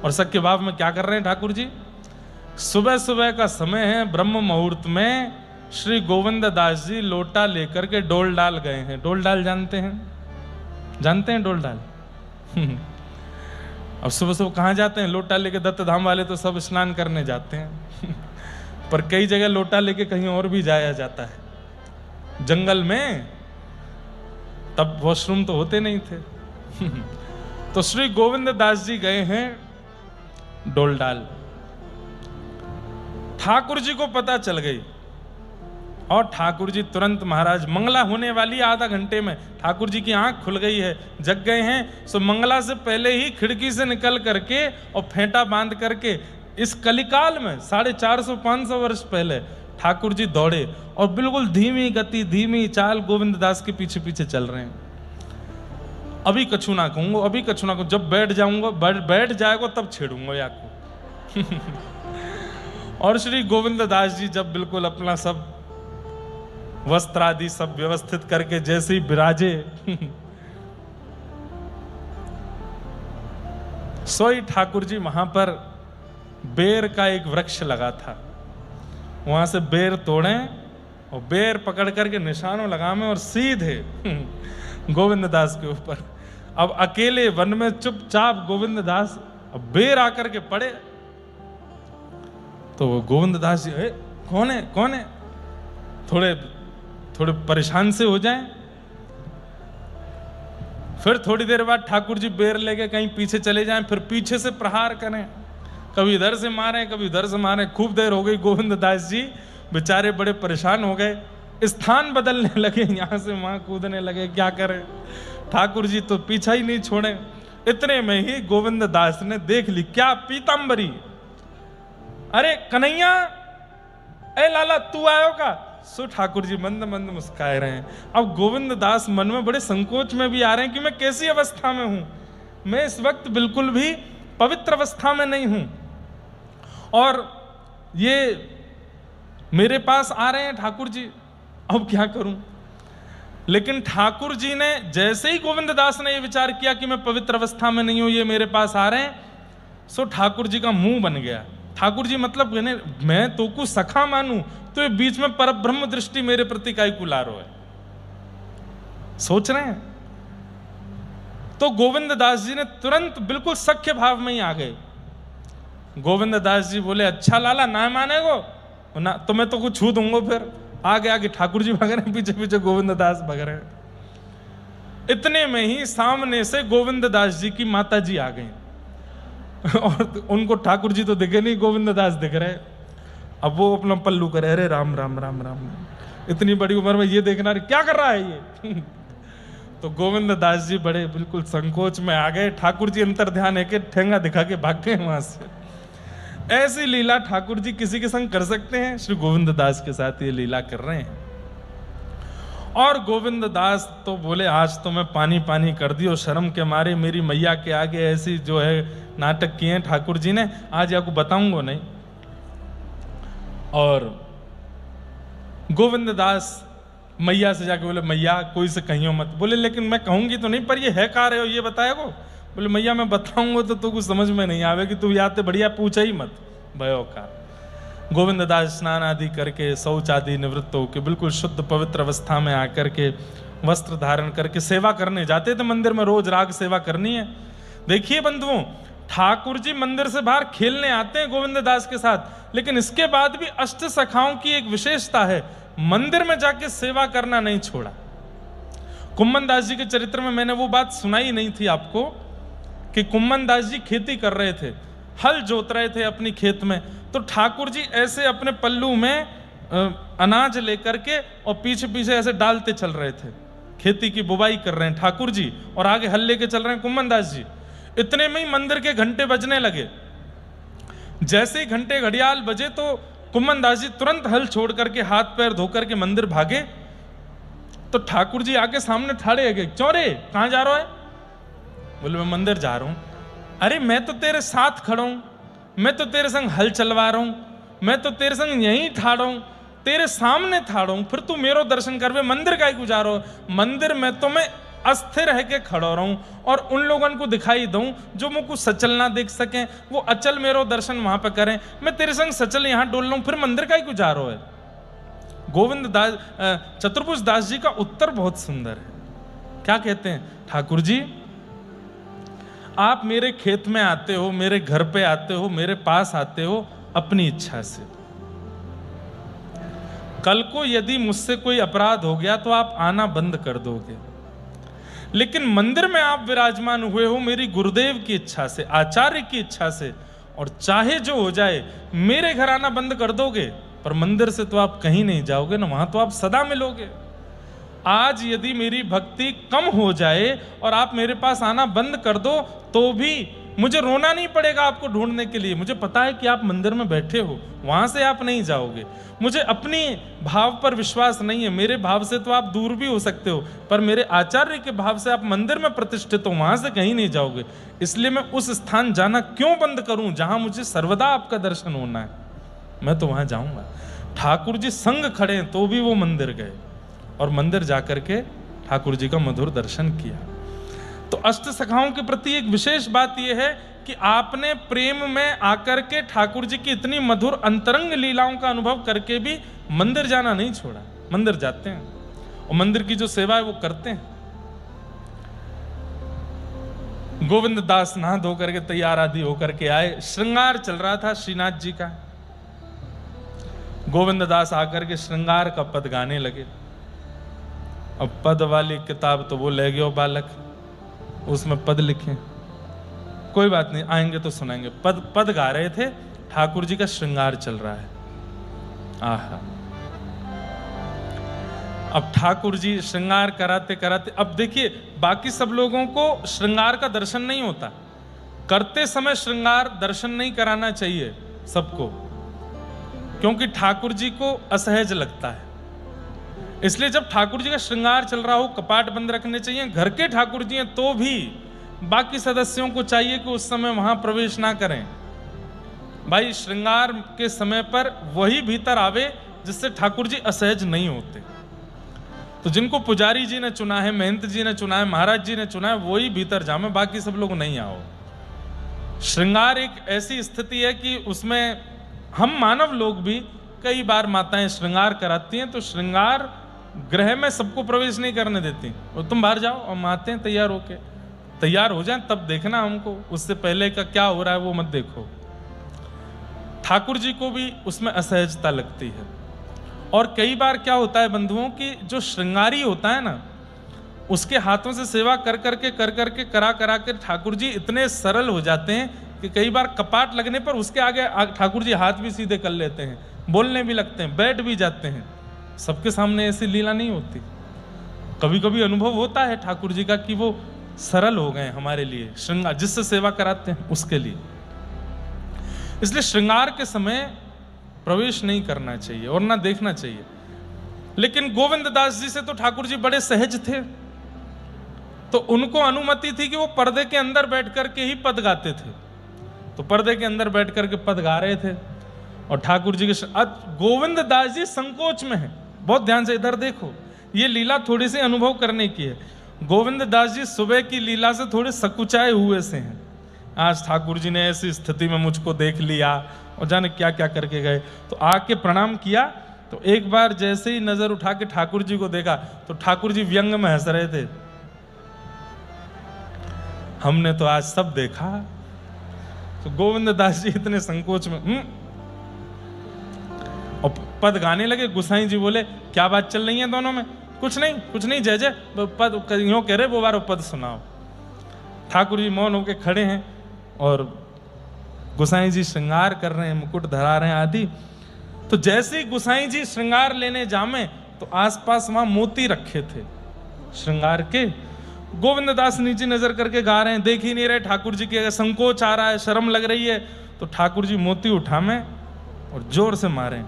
और सख्य भाव में क्या कर रहे हैं ठाकुर जी? सुबह सुबह का समय है, ब्रह्म मुहूर्त में श्री गोविंद दास जी लोटा लेकर के डोल डाल गए हैं। डोल डाल जानते हैं? जानते हैं डोल डाल? अब सुबह सुबह कहाँ जाते हैं? लोटा लेके दत्त धाम वाले तो सब स्नान करने जाते हैं पर कई जगह लोटा लेके कहीं और भी जाया जाता है, जंगल में। तब वॉशरूम तो होते नहीं थे तो श्री गोविंद दास जी गए हैं डोल डाल। ठाकुर जी को पता चल गई और ठाकुर जी तुरंत, महाराज मंगला होने वाली आधा घंटे में, ठाकुर जी की आंख खुल गई है, जग गए हैं। सो मंगला से पहले ही खिड़की से निकल करके और फेंटा बांध करके इस कलिकाल में 450-500 वर्ष पहले ठाकुर जी दौड़े और बिल्कुल धीमी गति, धीमी चाल गोविंद दास के पीछे पीछे चल रहे हैं। अभी कछु ना कहूंगा, अभी कछु ना कहूंगा, जब बैठ जाऊंगा, बैठ जाएगा तब छेड़ूंगा याको और श्री गोविंद दास जी जब बिल्कुल अपना सब वस्त्र आदि सब व्यवस्थित करके जैसे ही विराजे सोई ठाकुर जी वहां पर बेर का एक वृक्ष लगा था, वहां से बेर तोड़े और बेर पकड़ करके निशानों लगावे और सीधे गोविंद दास के ऊपर। अब अकेले वन में चुपचाप गोविंद दास बेर आकर के पड़े तो गोविंद दास जी कौन है कौन है, थोड़े परेशान से हो जाएं। फिर थोड़ी देर बाद ठाकुर जी बेर लेके कहीं पीछे चले जाएं, फिर पीछे से प्रहार करें, कभी इधर से मारें कभी उधर से मारें। खूब देर हो गई, गोविंद दास जी बेचारे बड़े परेशान हो गए, स्थान बदलने लगे, यहां से वहां कूदने लगे, क्या करें। ठाकुर जी तो पीछा ही नहीं छोड़े। इतने में ही गोविंद दास ने देख ली, क्या पीतांबरी, अरे कन्हैया, ए लाला तू आयो का। सो ठाकुर जी मंद मंद मुस्काए रहे हैं। अब गोविंद दास मन में बड़े संकोच में भी आ रहे हैं कि मैं कैसी अवस्था में हूं, मैं इस वक्त बिल्कुल भी पवित्र अवस्था में नहीं हूं और ये मेरे पास आ रहे हैं ठाकुर जी, अब क्या करूं। लेकिन ठाकुर जी ने जैसे ही गोविंद दास ने ये विचार किया कि मैं पवित्र अवस्था में नहीं हूं, ये मेरे पास आ रहे हैं, सो ठाकुर जी का मुंह बन गया। ठाकुर जी मतलब मैं तो को सखा मानूं तो ये बीच में परब्रह्म दृष्टि मेरे प्रति काई कुलारो है, सोच रहे हैं। तो गोविंद दास जी ने तुरंत बिल्कुल सख्य भाव में ही आ गए। गोविंद दास जी बोले, अच्छा लाला ना मानेगो ना तो मैं तो कुछ छू दूंगा। फिर आगे आगे ठाकुर जी भाग रहे हैं, पीछे पीछे गोविंद दास भाग रहे हैं। इतने में ही सामने से गोविंद दास जी की माता जी आ गई और उनको ठाकुर जी तो दिखे नहीं, गोविंद दास दिख रहे। अब वो अपना पल्लू करे, अरे राम राम राम राम, इतनी बड़ी उम्र में ये देखना क्या कर रहा है ये तो गोविंद दास जी बड़े बिल्कुल संकोच में आ गए। ठाकुर जी अंतर ध्यान है कि ठेंगा दिखा के भाग गए वहां से। ऐसी लीला ठाकुर जी किसी के संग कर सकते हैं? श्री गोविंद दास के साथ ये लीला कर रहे हैं। और गोविंद दास तो बोले, आज तो मैं पानी पानी कर दियो, शर्म के मारे मेरी मैया के आगे ऐसी जो है नाटक किए हैं ठाकुर जी ने, आज आपको बताऊंगा नहीं। और गोविंद दास मैया से जाके बोले, मैया कोई से कहियो मत। बोले लेकिन मैं कहूंगी तो नहीं, पर ये है का रहे हो ये बताएगो। बोले मैया मैं बताऊंगा तो कुछ समझ में नहीं आवेगी, तू याद ते बढ़िया पूछा ही मत भयो का। गोविंद दास स्नान आदि करके शौच आदि निवृत्त होकर बिल्कुल शुद्ध पवित्र अवस्था में आकर के वस्त्र धारण करके सेवा करने जाते थे मंदिर में। रोज राग सेवा करनी है। देखिए बंधुओं, ठाकुर जी मंदिर से बाहर खेलने आते हैं गोविंद दास के साथ, लेकिन इसके बाद भी अष्ट सखाओं की एक विशेषता है, मंदिर में जाके सेवा करना नहीं छोड़ा। कुम्मन दास जी के चरित्र में मैंने वो बात सुनाई नहीं थी आपको कि कुम्मन दास जी खेती कर रहे थे, हल जोत रहे थे अपनी खेत में, तो ठाकुर जी ऐसे अपने पल्लू में अनाज लेकर के और पीछे पीछे ऐसे डालते चल रहे थे। खेती की बुवाई कर रहे हैं ठाकुर जी और आगे हल लेके चल रहे हैं कुम्मन दास जी। इतने में ही मंदिर के घंटे बजने लगे। जैसे ही घंटे घड़ियाल बजे तो कुम्मन दास जी तुरंत हल छोड़ करके हाथ पैर धो करके मंदिर भागे। तो ठाकुर जी आके सामने ठाड़े गए, क्यों रे कहां जा रहा है? बोले मैं मंदिर जा रहा हूं। अरे मैं तो तेरे साथ खड़ा हूं, मैं तो तेरे संग हल चलवा रहा हूं, मैं तो तेरे संग यहीं ठाड़ा हूं, तेरे सामने ठाड़ा हूं, फिर तू मेरो दर्शन करवे, मंदिर का ही गुजारो। मंदिर में तो मैं अस्थिर है के खड़ो रहूं और उन लोगों को दिखाई दूं जो मुझको सचल ना देख सकें, वो अचल मेरो दर्शन वहां पे करें। मैं तेरे संग सचल यहां डोल रहा हूं, फिर मंदिर का ही गुजारो है। गोविंद दास चतुर्भुज दास जी का उत्तर बहुत सुंदर है। क्या कहते हैं? ठाकुर जी, आप मेरे खेत में आते हो, मेरे घर पे आते हो, मेरे पास आते हो अपनी इच्छा से। कल को यदि मुझसे कोई अपराध हो गया तो आप आना बंद कर दोगे, लेकिन मंदिर में आप विराजमान हुए हो मेरी गुरुदेव की इच्छा से, आचार्य की इच्छा से, और चाहे जो हो जाए मेरे घर आना बंद कर दोगे, पर मंदिर से तो आप कहीं नहीं जाओगे ना, वहां तो आप सदा मिलोगे। आज यदि मेरी भक्ति कम हो जाए और आप मेरे पास आना बंद कर दो तो भी मुझे रोना नहीं पड़ेगा आपको ढूंढने के लिए। मुझे पता है कि आप मंदिर में बैठे हो, वहां से आप नहीं जाओगे। मुझे अपनी भाव पर विश्वास नहीं है, मेरे भाव से तो आप दूर भी हो सकते हो, पर मेरे आचार्य के भाव से आप मंदिर में प्रतिष्ठित हो, वहां से कहीं नहीं जाओगे। इसलिए मैं उस स्थान जाना क्यों बंद करूं जहां मुझे सर्वदा आपका दर्शन होना है, मैं तो वहां जाऊंगा। ठाकुर जी संग खड़े हैं तो भी वो मंदिर गए और मंदिर जाकर के ठाकुर जी का मधुर दर्शन किया। तो अष्ट सखाओं के प्रति एक विशेष बात यह है कि आपने प्रेम में आकर के ठाकुर जी की इतनी मधुर अंतरंग लीलाओं का अनुभव करके भी मंदिर जाना नहीं छोड़ा, मंदिर जाते हैं और मंदिर की जो सेवा है वो करते हैं। गोविंद दास नहा धो करके तैयार आदि होकर के आए, श्रृंगार चल रहा था श्रीनाथ जी का। गोविंद दास आकर के श्रृंगार का पद गाने लगे। अब पद वाली किताब तो वो ले गयो बालक, उसमें पद लिखे, कोई बात नहीं आएंगे तो सुनाएंगे। पद गा रहे थे, ठाकुर जी का श्रृंगार चल रहा है। आहा, अब ठाकुर जी श्रृंगार कराते कराते, अब देखिए बाकी सब लोगों को श्रृंगार का दर्शन नहीं होता, करते समय श्रृंगार दर्शन नहीं कराना चाहिए सबको, क्योंकि ठाकुर जी को असहज लगता है। इसलिए जब ठाकुर जी का श्रृंगार चल रहा हो कपाट बंद रखने चाहिए। घर के ठाकुर जी हैं तो भी बाकी सदस्यों को चाहिए कि उस समय वहां प्रवेश ना करें। भाई श्रृंगार के समय पर वही भीतर आवे जिससे ठाकुर जी असहज नहीं होते। तो जिनको पुजारी जी ने चुना है, महंत जी ने चुना है, महाराज जी ने चुना है, वही भीतर जामे, बाकी सब लोग नहीं आओ। श्रृंगार एक ऐसी स्थिति है कि उसमें हम मानव लोग भी कई बार माताएं श्रृंगार कराती हैं, तो श्रृंगार गृह में सबको प्रवेश नहीं करने देती। और तुम बाहर जाओ और माते तैयार होके, तैयार हो जाएं तब देखना हमको, उससे पहले का क्या हो रहा है वो मत देखो। ठाकुर जी को भी उसमें असहजता लगती है। और कई बार क्या होता है बंधुओं कि जो श्रृंगारी होता है ना, उसके हाथों से सेवा कर करके करा के ठाकुर जी इतने सरल हो जाते हैं कि कई बार कपाट लगने पर उसके आगे ठाकुर जी हाथ भी सीधे कर लेते हैं, बोलने भी लगते हैं, बैठ भी जाते हैं। सबके सामने ऐसी लीला नहीं होती। कभी कभी अनुभव होता है ठाकुर जी का कि वो सरल हो गए हमारे लिए, श्रृंगार जिससे सेवा कराते हैं उसके लिए। इसलिए श्रृंगार के समय प्रवेश नहीं करना चाहिए और ना देखना चाहिए। लेकिन गोविंद दास जी से तो ठाकुर जी बड़े सहज थे, तो उनको अनुमति थी कि वो पर्दे के अंदर बैठ करके ही पद गाते थे। तो पर्दे के अंदर बैठ करके पद गा रहे थे और ठाकुर जी के गोविंद दास जी संकोच में है। बहुत ध्यान से इधर देखो, ये लीला थोड़ी सी अनुभव करने की है। गोविंद दास जी सुबह की लीला से थोड़े सकुचाए हुए से हैं। आज ठाकुर जी ने ऐसी स्थिति में मुझको देख लिया और जाने क्या क्या करके गए, तो आके प्रणाम किया। तो एक बार जैसे ही नजर उठा के ठाकुर जी को देखा तो ठाकुर जी व्यंग में हंस रहे थे। हमने तो आज सब देखा। तो गोविंद दास जी इतने संकोच में और पद गाने लगे। गुसाई जी बोले क्या बात चल रही है दोनों में? कुछ नहीं जय जय, पद यूं कह रहे वो बार पद सुनाओ। ठाकुर जी मौन होके खड़े हैं और गुसाई जी श्रृंगार कर रहे हैं, मुकुट धरा रहे हैं आदि। तो जैसे ही गुसाई जी श्रृंगार लेने जामे तो आसपास वहां मोती रखे थे श्रृंगार के। गोविंद दास नीचे नजर करके गा रहे हैं, देख ही नहीं रहे ठाकुर जी के, संकोच आ रहा है, शर्म लग रही है। तो ठाकुर जी मोती उठामे और जोर से मारे,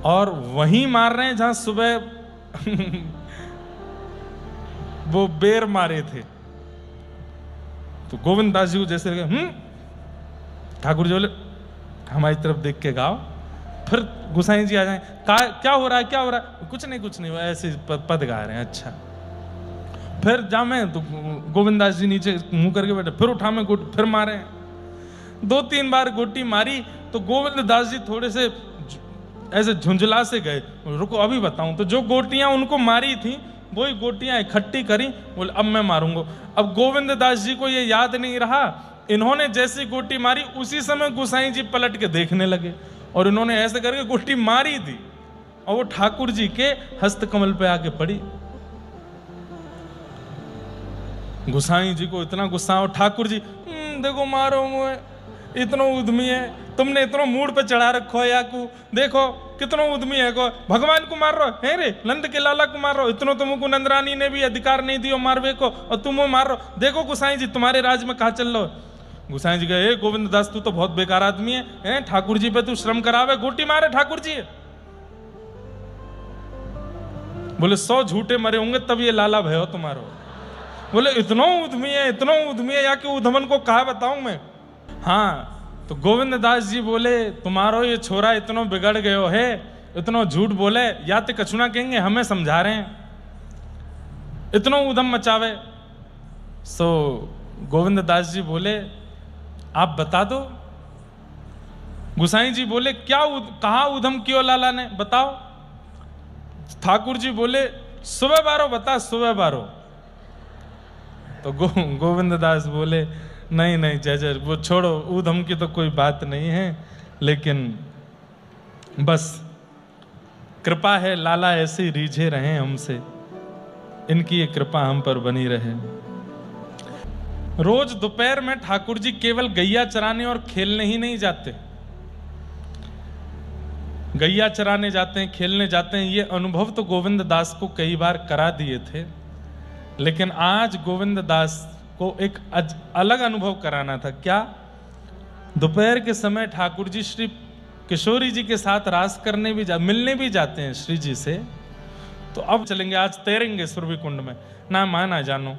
और वहीं मार रहे हैं जहां सुबह वो बेर मारे थे। तो गोविंद दास जी को जैसे लगे ठाकुर जी बोले हमारी तरफ देख के गाओ। फिर गुसाई जी आ जाए, क्या हो रहा है? कुछ नहीं, वो ऐसे पद गा रहे हैं। अच्छा, फिर जामे तो गोविंद दास जी नीचे मुंह करके बैठे, फिर उठा में गोटी, फिर मारे। 2-3 बार गोटी मारी तो गोविंद दास जी थोड़े से ऐसे झुंझला से गए, रुको अभी बताऊं। तो जो गोटियां उनको मारी थी वही गोटियां इकट्ठी करी, बोले अब मैं मारूंगा। अब गोविंद दास जी को ये याद नहीं रहा, इन्होंने जैसी गोटी मारी उसी समय गोसाई जी पलट के देखने लगे और इन्होंने ऐसे करके गोटी मारी थी और वो ठाकुर जी के हस्त कमल पे आके पड़ी। गोसाई जी को इतना गुस्सा, और ठाकुर जी देखो मारो मुझे, इतना उद्यमी है, तुमने इतना मूड पे चढ़ा रखो है याकू, देखो कितना उद्यमी है, को भगवान को मार रहो है रे, नंद के लाला को मार रहो, इतना तुमको नंदरानी ने भी अधिकार नहीं दियो मारवे को और तुम मार रहो, देखो गोसाई जी तुम्हारे राज में कहा चल रहो। गोसाई जी कहे गोविंद दास तू तो बहुत बेकार आदमी है, ठाकुर जी पे तू श्रम करावे, गोटी मारे ठाकुर जी। बोले 100 झूठे मरे होंगे तब ये लाला भयो तुम्हारो। बोले इतना उद्यमी है या कि उधमन को कहा बताऊं मैं। हाँ तो गोविंद दास जी बोले तुम्हारो ये छोरा इतना बिगड़ गयो है, इतना झूठ बोले, या तो कछुना कहेंगे हमें समझा रहे हैं, इतना उधम मचावे। सो गोविंद दास जी बोले आप बता दो। गोसाई जी बोले क्या कहा उधम क्यों लाला ने, बताओ। ठाकुर जी बोले सुबह बारो बता, सुबह बारो। तो गोविंद दास बोले नहीं जय जय, वो छोड़ो, ऊधम की तो कोई बात नहीं है, लेकिन बस कृपा है लाला ऐसे रीझे रहे हमसे, इनकी ये कृपा हम पर बनी रहे। रोज दोपहर में ठाकुर जी केवल गैया चराने और खेलने ही नहीं जाते, गैया चराने जाते हैं, खेलने जाते हैं। ये अनुभव तो गोविंद दास को कई बार करा दिए थे, लेकिन आज गोविंद दास को एक अलग अनुभव कराना था। क्या? दोपहर के समय ठाकुर जी श्री किशोरी जी के साथ रास करने भी मिलने भी जाते हैं श्री जी से। तो अब चलेंगे, आज तैरेंगे सुरभि कुंड में, ना माँ ना जानो,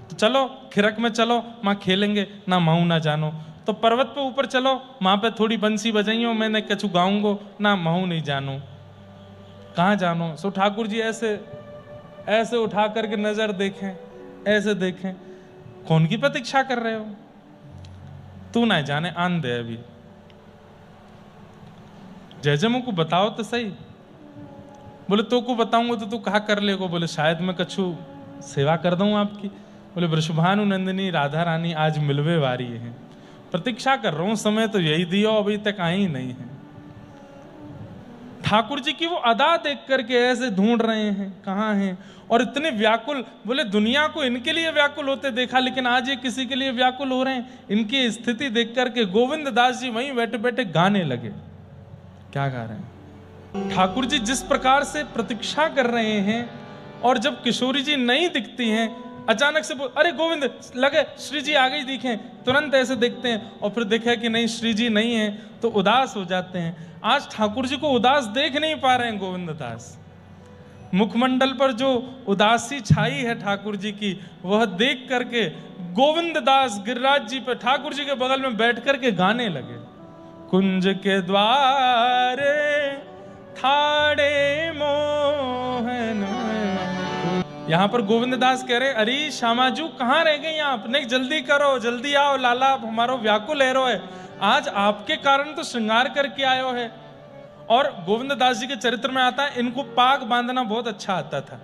तो चलो खिरक में चलो, माँ खेलेंगे, ना माऊ ना जानो। तो पर्वत पे ऊपर चलो, वहां पे थोड़ी बंसी बजाइयो, मैंने कछु गाऊंगो, ना महू नहीं जानो, कहाँ जानो। सो ठाकुर जी ऐसे उठा करके नजर देखें, ऐसे देखें, कौन की प्रतीक्षा कर रहे हो, तू ना जाने, आन दे अभी, जयजमो को बताओ तो सही। बोले तो को बताऊंगा तो तू कहा कर लेगो। बोले शायद मैं कछु सेवा कर दूं आपकी। बोले वृषभानु नंदिनी राधा रानी आज मिलवे वारी है, प्रतीक्षा कर रहा हूं, समय तो यही दियो, अभी तक आई नहीं है। ठाकुर जी की वो अदा देख करके ऐसे ढूंढ रहे हैं कहाँ हैं, और इतने व्याकुल। बोले दुनिया को इनके लिए व्याकुल होते देखा, लेकिन आज ये किसी के लिए व्याकुल हो रहे हैं। इनकी स्थिति देख करके गोविंद दास जी वहीं बैठे बैठे गाने लगे। क्या गा रहे हैं? ठाकुर जी जिस प्रकार से प्रतीक्षा कर रहे हैं, और जब किशोरी जी नहीं दिखती हैं, अचानक से अरे गोविंद, लगे श्री जी आ गई दिखे, तुरंत ऐसे देखते हैं, और फिर देखा कि नहीं श्री जी नहीं है, तो उदास हो जाते हैं। आज ठाकुर जी को उदास देख नहीं पा रहे हैं गोविंद दास। मुखमंडल पर जो उदासी छाई है ठाकुर जी की, वह देख करके गोविंद दास गिरिराज जी पे ठाकुर जी के बगल में बैठ करके गाने लगे। कुंज के द्वारे ठाड़े मोहन। यहाँ पर गोविंद दास कह रहे, अरे श्यामाजू कहाँ रह गए आप, नहीं जल्दी करो, जल्दी आओ लाला, हमारो व्याकुल है रो है, आज आपके कारण तो श्रृंगार करके आयो है। और गोविंद दास जी के चरित्र में आता है, इनको पाग बांधना बहुत अच्छा आता था,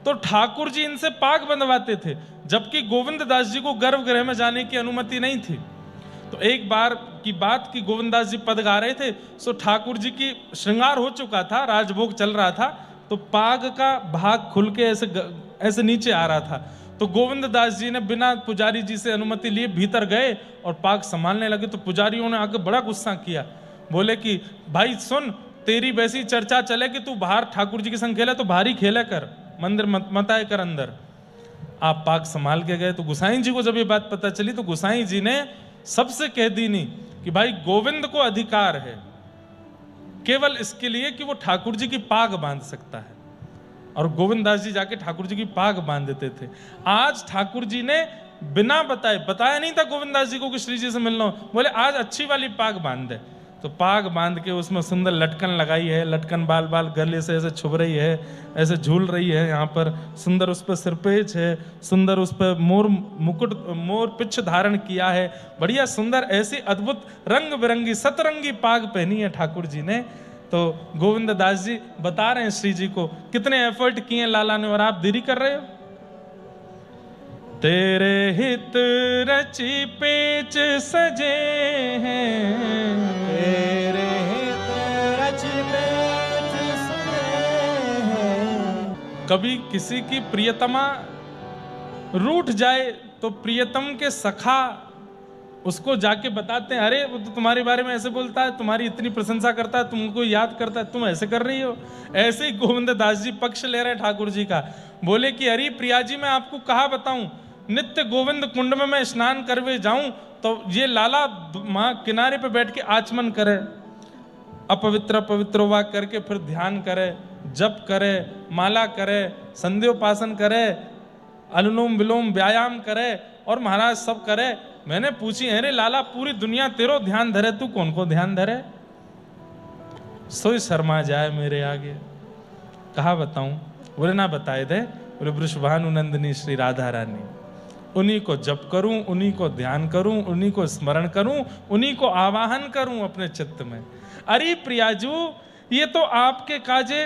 तो ठाकुर जी इनसे पाग बंधवाते थे, जबकि गोविंद दास जी को गर्भगृह में जाने की अनुमति नहीं थी। तो एक बार की बात कि गोविंद दास जी पद गा रहे थे, सो ठाकुर जी की श्रृंगार हो चुका था, राजभोग चल रहा था, तो पाग का भाग खुल के ऐसे नीचे आ रहा था। तो गोविंद दास जी ने बिना पुजारी जी से अनुमति लिए भीतर गए और पाग संभालने लगे। तो पुजारियों ने आके बड़ा गुस्सा किया, बोले कि भाई सुन, तेरी वैसी चर्चा चले कि तू बाहर ठाकुर जी के संग खेले तो बाहर ही खेले कर, मंदिर मत आए कर अंदर। आप पाग संभाल के गए। तो गोसाई जी को जब ये बात पता चली, तो गोसाई जी ने सबसे कह दी नहीं कि भाई गोविंद को अधिकार है केवल इसके लिए कि वो ठाकुर जी की पाग बांध सकता है, और गोविंद दास जी जाके ठाकुर जी की पाग बांध देते थे। आज ठाकुर जी ने बिना बताया नहीं था गोविंद दास जी को कि श्री जी से मिलना हो, बोले आज अच्छी वाली पाग बांध दे। तो पाग बांध के उसमें सुंदर लटकन लगाई है, लटकन बाल बाल गले से ऐसे छुभ रही है, ऐसे झूल रही है। यहाँ पर सुंदर उस पर सिरपेच है, सुंदर उस पर मोर मुकुट मोर पिच्छ धारण किया है, बढ़िया सुंदर ऐसी अद्भुत रंग बिरंगी सतरंगी पाग पहनी है ठाकुर जी ने। तो गोविंद दास जी बता रहे हैं श्री जी को कितने एफर्ट किए लाला ने और आप देरी कर रहे हो। तेरे हित रची पेच सजे हैं, तेरे हित रची पेच सजे हैं। कभी किसी की प्रियतमा रूठ जाए तो प्रियतम के सखा उसको जाके बताते हैं, अरे वो तो तुम्हारे बारे में ऐसे बोलता है, तुम्हारी इतनी प्रशंसा करता है, तुमको याद करता है, तुम ऐसे कर रही हो। ऐसे ही गोविंद दास जी पक्ष ले रहे हैं ठाकुर जी का। बोले कि अरे प्रिया जी मैं आपको कहा बताऊं, नित्य गोविंद कुंड में मैं स्नान करवे जाऊं तो ये लाला वहां किनारे पे बैठ के आचमन करे, अपवित्र पवित्र वाक करके फिर ध्यान करे, जप करे, माला करे, संध्योपासन करे, अनुलोम विलोम व्यायाम करे और महाराज सब करे। मैंने पूछी, अरे लाला पूरी दुनिया तेरो ध्यान धरे, तू कौन को ध्यान धरे? सोई शर्मा जाए मेरे आगे। कहा बताऊं? बोले ना बताए दे। बोले वृषभानु नंदिनी श्री राधा रानी, उन्हीं को जप करूं, उन्हीं को ध्यान करूं, उन्हीं को स्मरण करूं, उन्हीं को आवाहन करूं अपने चित्त में। अरे प्रियाजू ये तो आपके काजे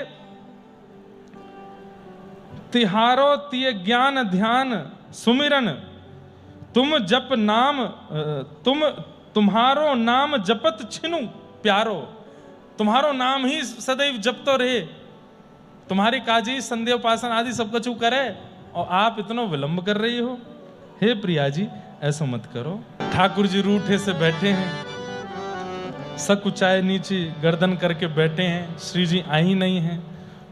तिहारो तिय ज्ञान ध्यान सुमिरन, तुम जप नाम तुम्हारो नाम जपत छिनु प्यारो, तुम्हारो नाम ही सदैव जपतो रहे, तुम्हारी काजी संध्योपासन आदि सब कुछ करे और आप इतना विलंब कर रही हो। हे प्रिया जी ऐसा मत करो। ठाकुर जी रूठे से बैठे हैं, सकुचाए नीचे गर्दन करके बैठे हैं, श्री जी आई नहीं हैं,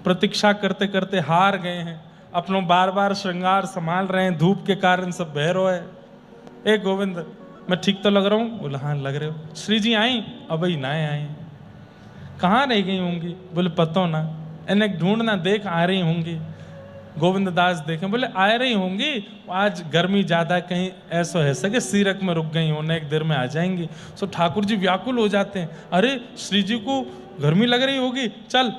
प्रतीक्षा करते करते हार गए हैं, अपनों बार बार श्रृंगार संभाल रहे हैं, धूप के कारण सब बहरो है। ए गोविंद मैं ठीक तो लग रहा हूँ? बोला हाँ लग रहे हो। श्री जी आई? अब ही ना आई, कहाँ रह गई होंगी? बोले पतो ना, इन्हें ढूंढना, देख आ रही होंगी। गोविंद दास देखें, बोले आ रही होंगी, आज गर्मी ज्यादा, कहीं ऐसा है सके सीरक में रुक गई होने, एक देर में आ जाएंगी। सो ठाकुर जी व्याकुल हो जाते हैं, अरे श्री जी को गर्मी लग रही होगी, चल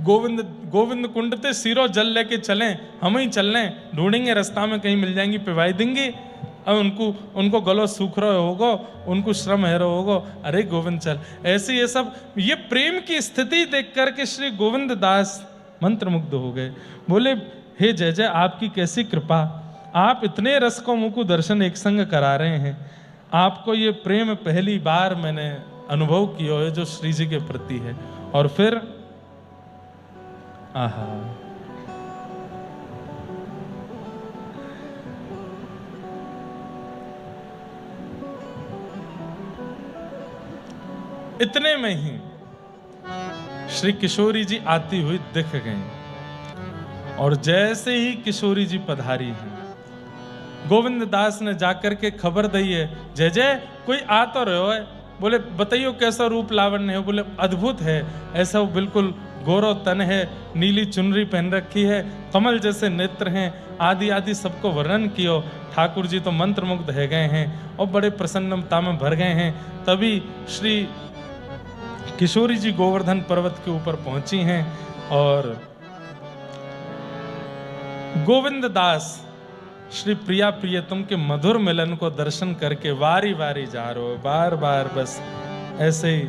गोविंद कुंड ते सीरो जल लेके चलें, हम ही चल लें, ढूंढेंगे रास्ता में कहीं मिल जाएंगी, पिवाई देंगे। अब उनको गलो सूख रहे होगो, उनको श्रम है रहे होगो, अरे गोविंद चल। ऐसे ये सब ये प्रेम की स्थिति देख करके श्री गोविंद दास मंत्रमुग्ध हो गए। बोले हे जय जय आपकी कैसी कृपा, आप इतने रस को मुझको दर्शन एक संग करा रहे हैं, आपको ये प्रेम पहली बार मैंने अनुभव किया है जो श्री जी के प्रति है। और फिर आहा इतने में ही श्री किशोरी जी आती हुई दिख गई और जैसे ही किशोरी जी पधारी हैं, गोविंद दास ने जाकर के खबर दी है, जय जय कोई आ तो रहो है। बोले बताइयो कैसा रूप लावण्य है? बोले अद्भुत है, ऐसा बिल्कुल गोरो तन है, नीली चुनरी पहन रखी है, कमल जैसे नेत्र हैं, आदि आदि सबको वर्णन कियो। ठाकुर जी तो मंत्रमुग्ध है गए हैं और बड़े प्रसन्नता में भर गए हैं। तभी श्री किशोरी जी गोवर्धन पर्वत के ऊपर पहुंची हैं और गोविंद दास श्री प्रिया प्रियतम के मधुर मिलन को दर्शन करके वारी वारी जा रहे हो, बार बार बस ऐसे ही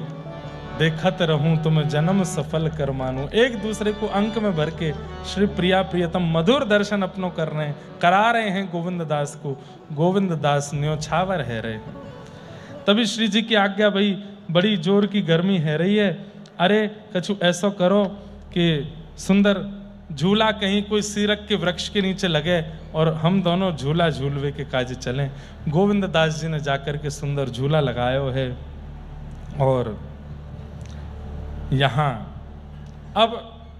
देखत रहूं तुम जन्म सफल कर मानूं। एक दूसरे को अंक में भर के श्री प्रिया प्रियतम मधुर दर्शन अपनों कर रहे हैं, करा रहे हैं गोविंद दास को। गोविंद दास न्योछावर है रहे। तभी श्री जी की आज्ञा, भाई बड़ी जोर की गर्मी है रही है, अरे कछु ऐसा करो कि सुंदर झूला कहीं कोई सीरक के वृक्ष के नीचे लगे और हम दोनों झूला झूलवे के काज चलें। गोविंद दास जी ने जाकर के सुंदर झूला लगाया है और यहाँ अब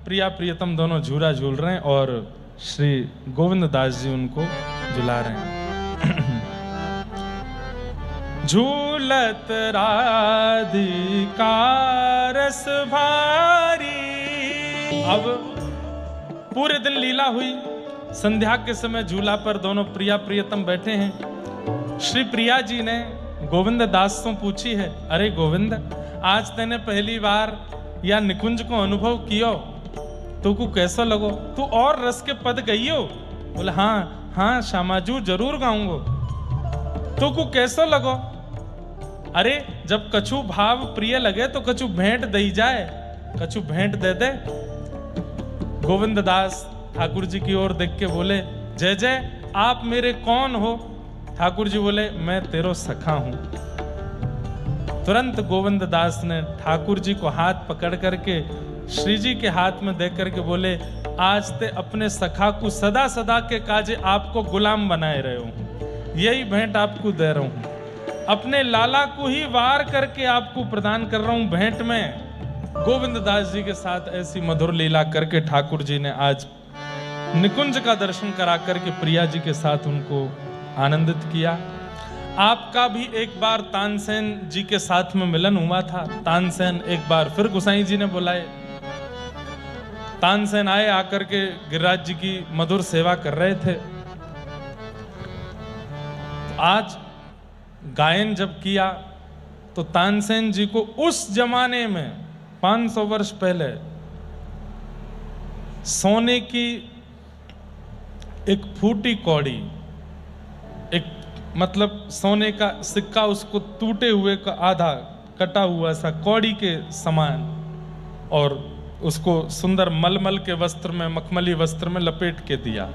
प्रिया प्रियतम दोनों झूला झूल रहे हैं और श्री गोविंद दास जी उनको झुला रहे हैं। झूलत राधिका रस भारी। अब पूरे दिन लीला हुई, संध्या के समय झूला पर दोनों प्रिया प्रियतम बैठे हैं। श्री प्रिया जी ने गोविंद दास से पूछी है, अरे गोविंद आज तेने पहली बार या निकुंज को अनुभव कियो, तू को कैसा लगो? तू और रस के पद गईयो? बोले हाँ हाँ श्यामाजू जरूर गाऊंगो। तू को कैसा लगो? अरे जब कछु भाव प्रिय लगे तो कछु भेंट दई जाए, कछु भेंट दे दे। गोविंद दास ठाकुर जी की ओर देख के बोले, जय जय आप मेरे कौन हो? ठाकुर जी बोले, मैं तेरो सखा हूं। तुरंत गोविंद दास ने ठाकुर जी को हाथ पकड़ करके श्री जी के हाथ में दे करके बोले, आज ते अपने सखा को सदा सदा के काजे आपको गुलाम बनाए रहे हूं, यही भेंट आपको दे रहा हूं, अपने लाला को ही वार करके आपको प्रदान कर रहा हूं भेंट में। गोविंद दास जी के साथ ऐसी मधुर लीला करके ठाकुर जी ने आज निकुंज का दर्शन करा करके प्रिया जी के साथ उनको आनंदित किया। आपका भी एक बार तानसेन जी के साथ में मिलन हुआ था। तानसेन एक बार फिर गोसाई जी ने बुलाए, तानसेन आए, आकर के गिरिराज जी की मधुर सेवा कर रहे थे। आज गायन जब किया तो तानसेन जी को उस जमाने में 500 वर्ष पहले सोने की एक फूटी कौड़ी, एक मतलब सोने का सिक्का, उसको टूटे हुए का आधा कटा हुआ सा कौड़ी के समान, और उसको सुंदर मलमल के वस्त्र में, मखमली वस्त्र में लपेट के दिया।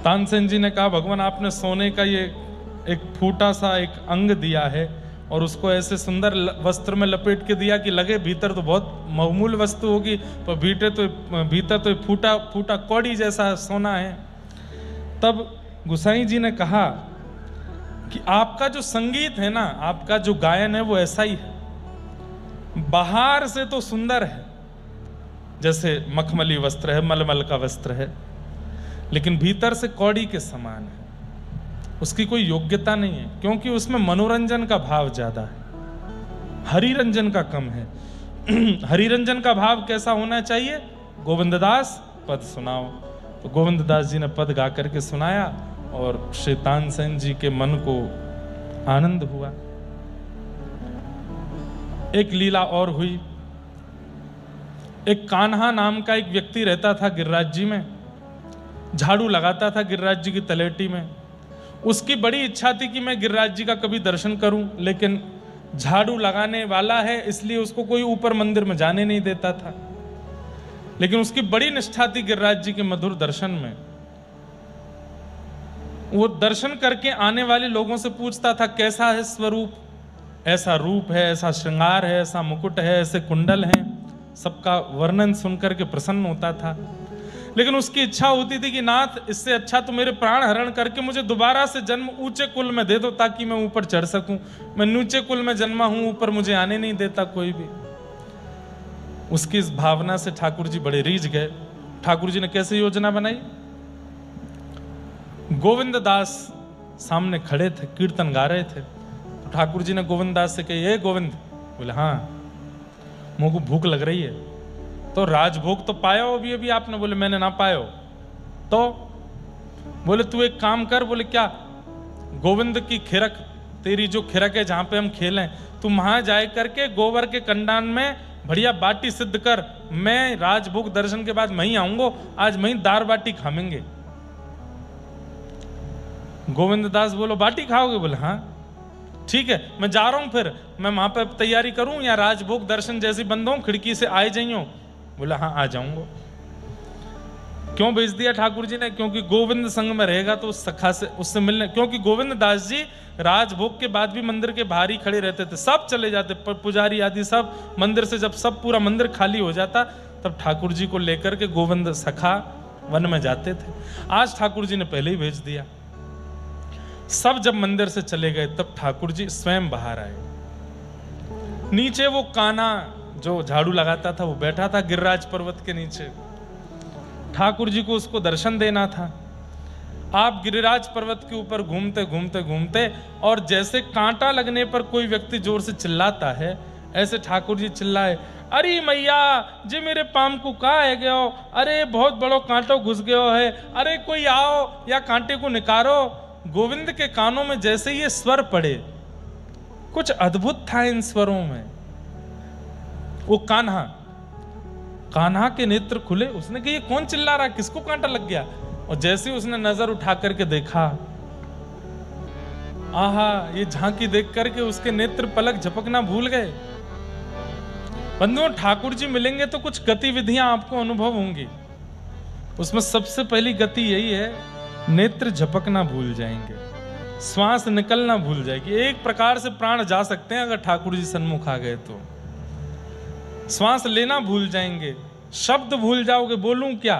तानसेन जी ने कहा, भगवान आपने सोने का ये एक फूटा सा एक अंग दिया है और उसको ऐसे सुंदर वस्त्र में लपेट के दिया कि लगे भीतर तो बहुत बहुमूल्य वस्तु होगी, पर भीतर तो फूटा फूटा कौड़ी जैसा सोना है। तब गोसाई जी ने कहा कि आपका जो संगीत है ना, आपका जो गायन है वो ऐसा ही है, बाहर से तो सुंदर है, जैसे मखमली वस्त्र है, मलमल का वस्त्र है, लेकिन भीतर से कौड़ी के समान है, उसकी कोई योग्यता नहीं है, क्योंकि उसमें मनोरंजन का भाव ज्यादा है, हरिरंजन का कम है। हरिरंजन का भाव कैसा होना चाहिए? गोविंददास पद सुनाओ। तो गोविंददास जी ने पद गा करके सुनाया और श्री तानसेन जी के मन को आनंद हुआ। एक लीला और हुई। एक कान्हा नाम का एक व्यक्ति रहता था गिरिराज जी में, झाड़ू लगाता था गिरिराज जी की तलेटी में। उसकी बड़ी इच्छा थी कि मैं गिरिराज जी का कभी दर्शन करूं, लेकिन झाड़ू लगाने वाला है इसलिए उसको कोई ऊपर मंदिर में जाने नहीं देता था। लेकिन उसकी बड़ी निष्ठा थी गिरिराज जी के मधुर दर्शन में। वो दर्शन करके आने वाले लोगों से पूछता था, कैसा है स्वरूप? ऐसा रूप है, ऐसा श्रृंगार है, ऐसा मुकुट है, ऐसे कुंडल हैं। सबका वर्णन सुनकर के प्रसन्न होता था। लेकिन उसकी इच्छा होती थी कि नाथ, इससे अच्छा तो मेरे प्राण हरण करके मुझे दोबारा से जन्म ऊंचे कुल में दे दो, ताकि मैं ऊपर चढ़ सकूं। मैं नीचे कुल में जन्मा हूं, ऊपर मुझे आने नहीं देता कोई भी। उसकी इस भावना से ठाकुर जी बड़े रीझ गए। ठाकुर जी ने कैसे योजना बनाई? गोविंद दास सामने खड़े थे, कीर्तन गा रहे थे। तो ठाकुर जी ने गोविंद दास से कही, गोविंद। बोले हाँ, मुझे को भूख लग रही है। तो राजभोग तो पाया हो अभी अभी आपने? बोले मैंने ना पाया। तो बोले तू एक काम कर। बोले क्या? गोविंद की खिरक, तेरी जो खिरक है जहां पे हम खेलें, तू वहां जाए करके गोबर के कंडान में बढ़िया बाटी सिद्ध कर। मैं राजभोग दर्शन के बाद वहीं आऊंगा, आज वहीं दार बाटी खाएंगे। गोविंद दास बोलो बाटी खाओगे? बोले हाँ ठीक है, मैं जा रहा हूं, फिर मैं वहां पर तैयारी करूं या राजभोग दर्शन जैसी बंद हूं, खिड़की से आए जाइयो? बोला हाँ आ जाऊंगा। क्यों भेज दिया ठाकुर जी ने? क्योंकि गोविंद संग में रहेगा तो उस सखा से, उससे मिलने। क्योंकि गोविंद दास जी राजभोग के बाद भी मंदिर के बाहर ही खड़े रहते थे, सब चले जाते, पुजारी आदि सब मंदिर से। जब सब पूरा मंदिर खाली हो जाता तब ठाकुर जी को लेकर के गोविंद सखा वन में जाते थे। आज ठाकुर जी ने पहले ही भेज दिया। सब जब मंदिर से चले गए तब ठाकुर जी स्वयं बाहर आए। नीचे वो कान्हा जो झाड़ू लगाता था वो बैठा था गिरिराज पर्वत के नीचे। ठाकुर जी को उसको दर्शन देना था। आप गिरिराज पर्वत के ऊपर घूमते घूमते घूमते, और जैसे कांटा लगने पर कोई व्यक्ति जोर से चिल्लाता है, ऐसे ठाकुर जी चिल्लाए, अरे मैया जी मेरे पाम को कहा है गयो, अरे बहुत बड़ो कांटो घुस गयो है, अरे कोई आओ या कांटे को निकारो। गोविंद के कानों में जैसे ये स्वर पड़े, कुछ अद्भुत था इन स्वरों में। वो कान्हा के नेत्र खुले। उसने कहा ये कौन चिल्ला रहा, किसको कांटा लग गया? और जैसे उसने नजर उठा करके देखा, आहा, ये झांकी देख करके उसके नेत्र पलक झपकना भूल गए। बंधुओं, ठाकुर जी मिलेंगे तो कुछ गतिविधियां आपको अनुभव होंगी। उसमें सबसे पहली गति यही है, नेत्र झपकना भूल जाएंगे, श्वास निकलना भूल जाएगी। एक प्रकार से प्राण जा सकते हैं अगर ठाकुर जी सन्मुख आ गए तो। श्वास लेना भूल जाएंगे, शब्द भूल जाओगे, बोलूं क्या,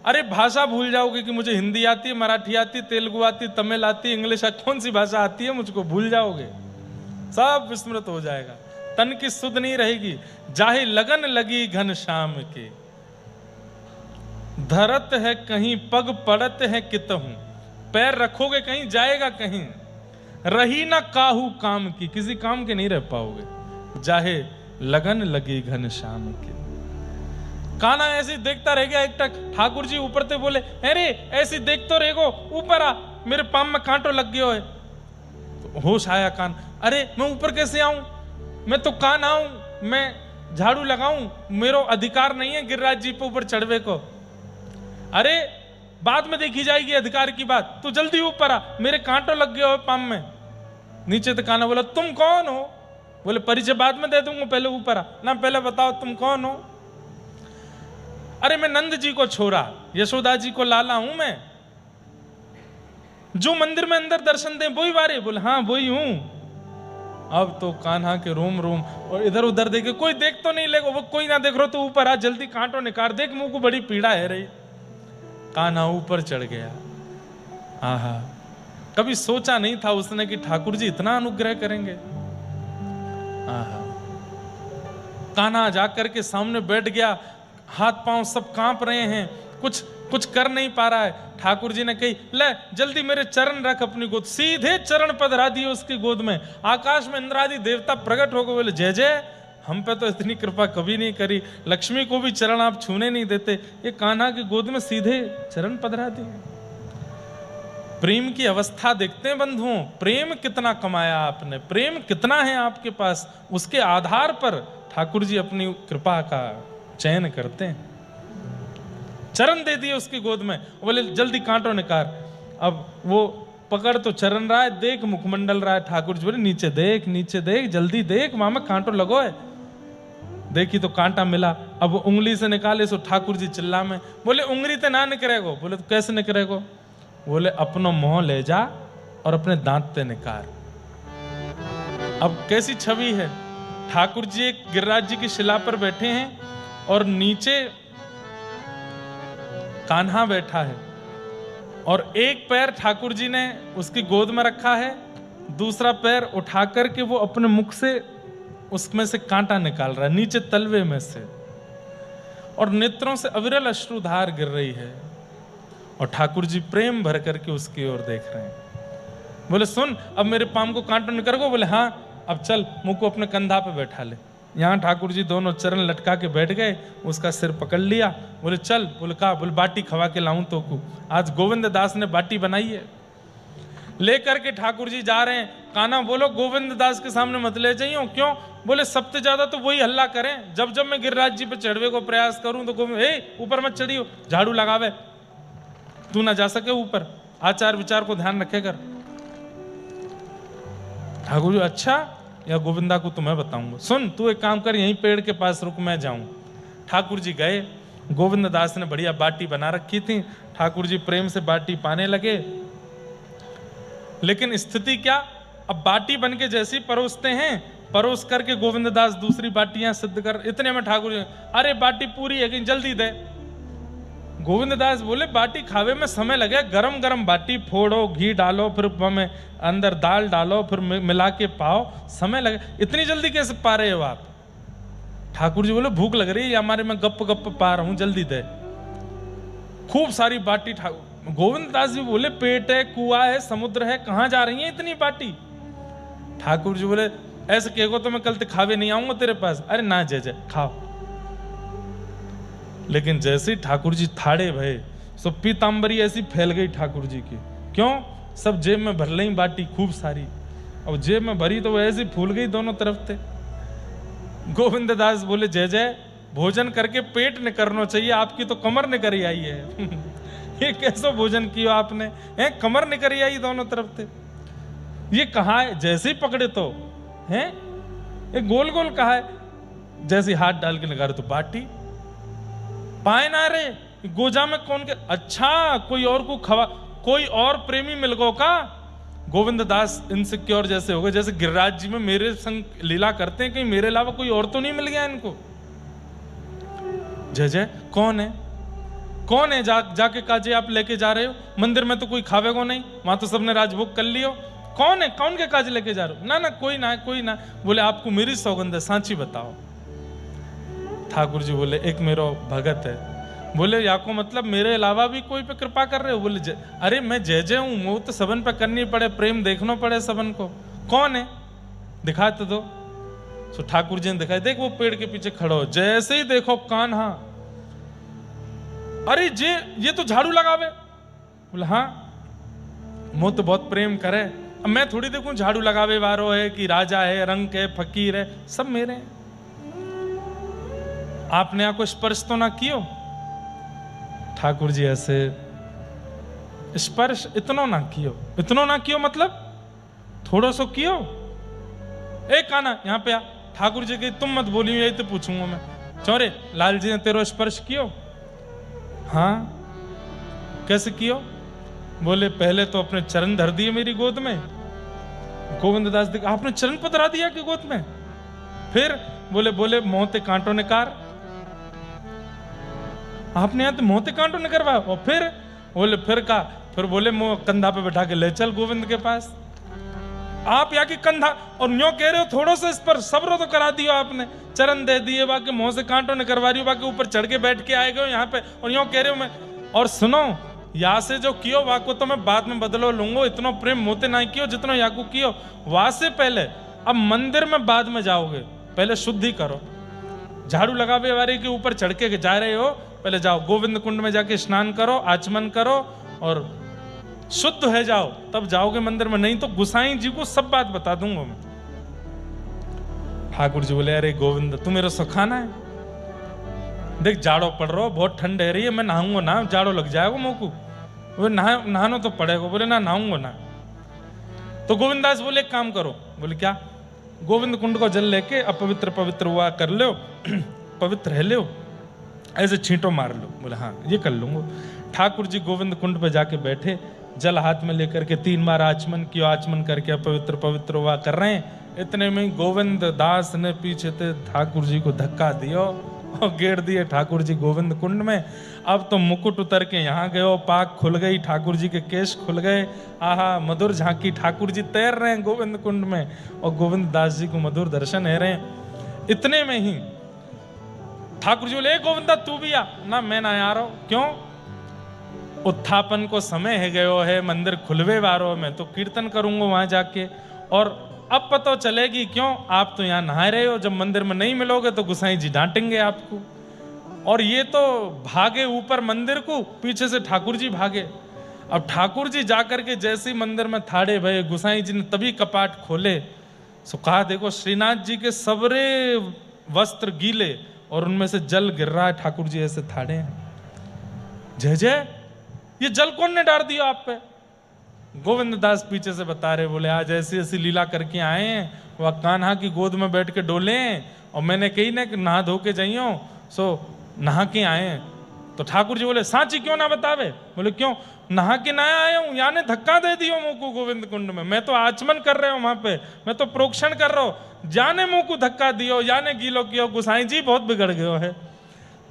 अरे भाषा भूल जाओगे कि मुझे हिंदी आती है, मराठी आती, तेलुगु आती, तमिल आती, इंग्लिश, कौन सी भाषा आती है मुझको, भूल जाओगे, सब विस्मृत हो जाएगा। तन की सुध नहीं रहेगी। जाहे लगन लगी घनश्याम के, धरत है कहीं पग पड़त है कितहूं, पैर रखोगे कहीं जाएगा कहीं, रही ना काहू काम की, किसी काम के नहीं रह पाओगे। जाहे लगन लगी घनश्याम के। कान्हा ऐसे देखता रह गया एकटक। ठाकुर जी ऊपर से बोले, अरे ऐसे देख तो रहेगो, ऊपर आ, मेरे पाम में कांटो लग गयो है। तो होश आया कान, अरे मैं ऊपर कैसे आऊं, मैं तो कान आऊं, मैं झाड़ू लगाऊं, मेरा अधिकार नहीं है गिरिराज जी पे ऊपर चढ़वे को। अरे बाद में देखी जाएगी अधिकार की बात, तू जल्दी ऊपर आ, मेरे कांटो लग गया हो पाम में। नीचे तो कान्हा बोला, तुम कौन हो? बोले परिचय बाद में दे दूंगा, पहले ऊपर आ ना, पहले बताओ तुम कौन हो? अरे मैं नंद जी को छोरा, यशोदा जी को लाला हूं मैं, जो मंदिर में अंदर दर्शन दे वही वारे। बोले हाँ वही हूं। अब तो कान्हा के रोम रोम, और इधर उधर देखे, कोई देख तो नहीं लेगा, वो कोई ना देख रहा तो ऊपर आ, जल्दी कांटो निकाल, देख मुंह को बड़ी पीड़ा है रही। कान्हा ऊपर चढ़ गया। आहा, कभी सोचा नहीं था उसने कि ठाकुर जी इतना अनुग्रह करेंगे। आहा, कान्हा जाकर के सामने बैठ गया, हाथ पांव सब कांप रहे हैं, कुछ कर नहीं पा रहा है। ठाकुर जी ने कही, ले जल्दी मेरे चरण रख अपनी गोद। सीधे चरण पधरा दिए उसकी गोद में। आकाश में इंद्रादि देवता प्रकट हो गए, बोले जय जय, हम पे तो इतनी कृपा कभी नहीं करी, लक्ष्मी को भी चरण आप छूने नहीं देते, ये कान्हा की गोद में सीधे चरण पधरा दिए। प्रेम की अवस्था देखते हैं बंधुओं, प्रेम कितना कमाया आपने, प्रेम कितना है आपके पास, उसके आधार पर ठाकुर जी अपनी कृपा का चयन करते हैं। चरण दे दिए उसकी गोद में, बोले जल्दी कांटो निकाल। अब वो पकड़ तो चरण रहा है, देख मुखमंडल रहा है। ठाकुर जी बोले नीचे देख, नीचे देख, जल्दी देख, मामा कांटो लगो है। देखी तो कांटा मिला। अब वो उंगली से निकाले सो ठाकुर जी चिल्ला में, बोले उंगली ते ना निकरेगो। बोले तो कैसे निकरेगो? बोले अपनो मुंह ले जा और अपने दांत ते निकाल। अब कैसी छवि है, ठाकुर जी एक गिरिराज जी की शिला पर बैठे हैं और नीचे कान्हा बैठा है, और एक पैर ठाकुर जी ने उसकी गोद में रखा है, दूसरा पैर उठा करके वो अपने मुख से उसमें से कांटा निकाल रहा है, नीचे तलवे में से, और नेत्रों से अविरल अश्रुधार गिर रही है, और ठाकुर जी प्रेम भर करके उसकी ओर देख रहे हैं। बोले सुन, अब मेरे पाम को कांटो निकल गो। बोले हाँ, अब चल मुंह को अपने कंधा पे बैठा ले। यहाँ ठाकुर जी दोनों चरण लटका के बैठ गए, उसका सिर पकड़ लिया। बोले चल। बोले कहा? बोले बाटी खवा के लाऊं तो को, आज गोविंद दास ने बाटी बनाई है। लेकर के ठाकुर जी जा रहे हैं। कान्हा बोलो गोविंद दास के सामने मत ले जाइयो। क्यों? बोले सबसे ज्यादा तो वही हल्ला करें, जब जब मैं गिरिराज जी पे चढ़वे को प्रयास करूं तो गोविंद ऊपर मत चढ़ियो, झाड़ू लगावे, तू ना जा सके ऊपर, आचार विचार को ध्यान रखे कर। ठाकुर जी अच्छा, या गोविंदा को तुम्हें बताऊंगा। सुन तू एक काम कर, यहीं पेड़ के पास रुक, मैं जाऊं। ठाकुर जी गए। गोविंद दास ने बढ़िया बाटी बना रखी थी, ठाकुर जी प्रेम से बाटी पाने लगे। लेकिन स्थिति क्या, अब बाटी बन के जैसी परोसते हैं, परोस करके गोविंद दास दूसरी बाटियां सिद्ध कर, इतने में ठाकुर जी, अरे बाटी पूरी है कि जल्दी दे। गोविंद दास बोले बाटी खावे में समय लगे, गरम गरम बाटी फोड़ो, घी डालो, फिर में अंदर दाल डालो, फिर मिला के पाओ, समय लगे, इतनी जल्दी कैसे पा रहे हो आप? ठाकुर जी बोले भूख लग रही है, हमारे में गप गप पा रहा हूं, जल्दी दे। खूब सारी बाटी। गोविंद दास जी बोले पेट है, कुआ है, समुद्र है, कहां जा रही है इतनी बाटी? ठाकुर जी बोले ऐसे कहो तो मैं कल तक खावे नहीं आऊंगा तेरे पास। अरे ना जय जय, खाओ। लेकिन जैसे ही ठाकुर जी थाड़े भये, सो पीतांबरी ऐसी फैल गई ठाकुर जी की। क्यों? सब जेब में भर ली बाटी खूब सारी, और जेब में भरी तो वो ऐसी फूल गई दोनों तरफ थे। गोविंद दास बोले जय जय, भोजन करके पेट न करना चाहिए, आपकी तो कमर न करी आई है। ये कैसो भोजन किया आपने, है कमर न करी आई दोनों तरफ से। ये कहा है, जैसे ही पकड़े तो हैं ये गोल गोल कहा है, जैसे हाथ डाल के लगा रहे तो बाटी पाए ना रे गोजा में कौन के, अच्छा कोई और को खवा, कोई और प्रेमी मिल गो का। गोविंद दास इनसिक्योर जैसे हो गए, जैसे गिरिराज जी में मेरे संग लीला करते हैं, कहीं मेरे अलावा कोई और तो नहीं मिल गया इनको। जय जय, कौन है कौन है, जाके काजे आप लेके जा रहे हो, मंदिर में तो कोई खावेगो नहीं, वहां तो सबने राजभोग कर लियो, कौन है, कौन के काज लेके जा रहे हो। ना ना कोई ना कोई ना। बोले आपको मेरी सौगंध है, सांची बताओ। ठाकुर जी बोले एक मेरो भगत है। बोले या को मतलब मेरे अलावा भी कोई पे कृपा कर रहे हो। बोले अरे मैं जय जय हूं, वो तो सबन पे करनी पड़े, प्रेम देखना पड़े सबन को, कौन है दिखा तो दो। सो ठाकुर जी ने दिखाई, देख वो पेड़ के पीछे खड़ो, जैसे ही देखो कान्हा, अरे ये तो झाड़ू लगावे। बोले हाँ वो तो बहुत प्रेम करे, अब मैं थोड़ी देखूं झाड़ू लगावे वारो है कि राजा है, रंग है, फकीर है, सब मेरे हैं। आपने यहाँ को स्पर्श तो ना कियो। ठाकुर जी ऐसे स्पर्श इतनो ना कियो मतलब थोड़ा सो कियो। एक काना यहाँ पे आ, ठाकुर जी की तुम मत बोलियो, यही तो पूछूंगा मैं। चौरे लाल जी ने तेरो स्पर्श कियो। हाँ कैसे कियो। बोले पहले तो अपने चरण धर दिए मेरी गोद में। गोविंद दास देख, आपने चरण पधरा दिया कि गोद में। फिर बोले मोहते कांटो ने कार, आपने यहां तो मोहते कांटो ने करवाया। और फिर का फिर बोले मुंह कंधा पे बैठा के ले चल गोविंद के पास। आप यहाँ की कंधा और न्यो कह रहे हो थोड़ा सा इस पर सब्र तो करा दियो आपने, चरण दे दिए, बाकी मुंह से कांटो ने करवा रही हो, बाकी ऊपर चढ़ के बैठ के आए गए यहाँ पे और न्यो कह रहे हो मैं। और सुनो यहाँ से जो कियो वाको तो मैं बाद में बदलो लूंगा, इतना प्रेम मोते ना कियो जितना याकू कियो। वहां से पहले अब मंदिर में बाद में जाओगे, पहले शुद्धि करो। झाड़ू लगावे वाले के ऊपर चढ़ के जा रहे हो, पहले जाओ गोविंद कुंड में जाके स्नान करो, आचमन करो और शुद्ध है जाओ, तब जाओगे मंदिर में। नहीं तो गुसाई जी को सब बात बता दूंगा मैं। ठाकुर जी बोले अरे गोविंद तू मेरा सुखाना है, देख जाड़ो पड़ रहा हो, बहुत ठंड है रही है, मैं नहाऊंगा ना, जाड़ो लग जाएगा मुंह को। वो नहाना तो पड़ेगा। बोले ना नहाऊंगा ना। तो गोविंद दास बोले एक काम करो। बोले क्या। गोविंद कुंड को जल लेके अपवित्र पवित्र हुआ कर लो, पवित्र है लो, ऐसे छींटो मार लो। बोले हाँ ये कर लूंगा। ठाकुर जी गोविंद कुंड पे जाके बैठे, जल हाथ में लेकर के 3 बार आचमन किया, आचमन करके अपवित्र पवित्र हुआ कर रहे हैं। इतने में गोविंद दास ने पीछे से ठाकुर जी को धक्का दिया और गेर दिए ठाकुर जी गोविंद कुंड में। अब तो मुकुट उतर के यहाँ गए, पाक खुल गई, ठाकुर जी के केश खुल गए। आहा मधुर झांकी, ठाकुर जी तैर रहे हैं गोविंद कुंड में और गोविंद दास जी को मधुर दर्शन है रहे। इतने में ही ठाकुर जी बोले गोविंदा तू भी आ ना। मैं ना आ रहा हूं। क्यों। उत्थापन को समय है गयो है, मंदिर खुलवे वारो, मैं तो कीर्तन करूंगा वहां जाके। और अब पता चलेगी क्यों, आप तो यहाँ नहा रहे हो, जब मंदिर में नहीं मिलोगे तो गुसाई जी डांटेंगे आपको। और ये तो भागे ऊपर मंदिर को, पीछे से ठाकुर जी भागे। अब ठाकुर जी जाकर के जैसे ही मंदिर में थाड़े भये, गुसाई जी ने तभी कपाट खोले। सो कहा देखो श्रीनाथ जी के सबरे वस्त्र गीले और उनमें से जल गिर रहा है, ठाकुर जी ऐसे थाड़े हैं। जय जय, ये जल कौन ने डाल दिया आप पे। गोविंद दास पीछे से बता रहे, बोले आज ऐसी ऐसी लीला करके आए हैं, वह कान्हा की गोद में बैठ के डोले और मैंने कही ना कि नहा धो के जाइयो, सो नहा के आए हैं। तो ठाकुर जी बोले सांची क्यों ना बतावे। बोले क्यों। नहा के ना आया हूं, याने धक्का दे दियो मुंह को गोविंद कुंड में, मैं तो आचमन कर रहे हो वहां पे, मैं तो प्रोक्षण कर रहा हूं, जाने मुंह को धक्का दियो, याने गीलो कियो। गुसाई जी बहुत बिगड़ गयो है।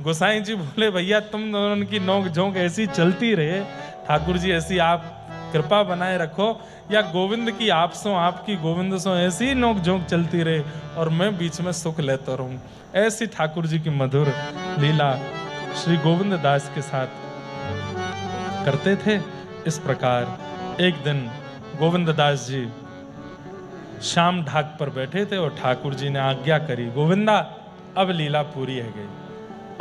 गोसाई जी बोले भैया तुम दोनों की नोक झोंक ऐसी चलती रहे, ठाकुर जी ऐसी आप कृपा बनाए रखो, या गोविंद की आप सो आपकी गोविंद सो ऐसी नोक झोंक चलती रहे और मैं बीच में सुख लेता रहूं। ऐसी ठाकुर जी की मधुर लीला श्री गोविंद दास के साथ करते थे। इस प्रकार एक दिन गोविंद दास जी शाम ढाक पर बैठे थे और ठाकुर जी ने आज्ञा करी, गोविंदा अब लीला पूरी है गई,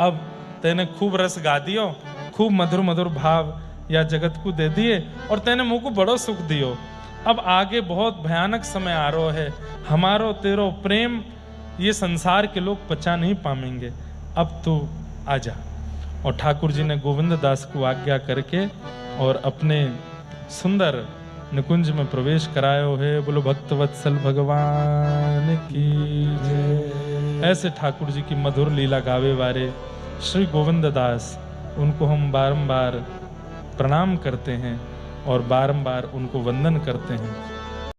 अब तेने खूब रस गा दियो, खूब मधुर मधुर भाव या जगत को दे दिए और तेने मुंह को बड़ो सुख दियो। अब आगे बहुत भयानक समय आ रहा है, हमारो तेरो प्रेम ये संसार के लोग पचा नहीं पाएंगे, अब तो आजा। और ठाकुर जी ने गोविंद दास को आज्ञा करके और अपने सुंदर निकुंज में प्रवेश करायो है। बोलो भक्त वत्सल भगवान की जय। ऐसे ठाकुर जी की मधुर लीला गावे वाले श्री गोविंद दास, उनको हम बारंबार प्रणाम करते हैं और बारंबार उनको वंदन करते हैं।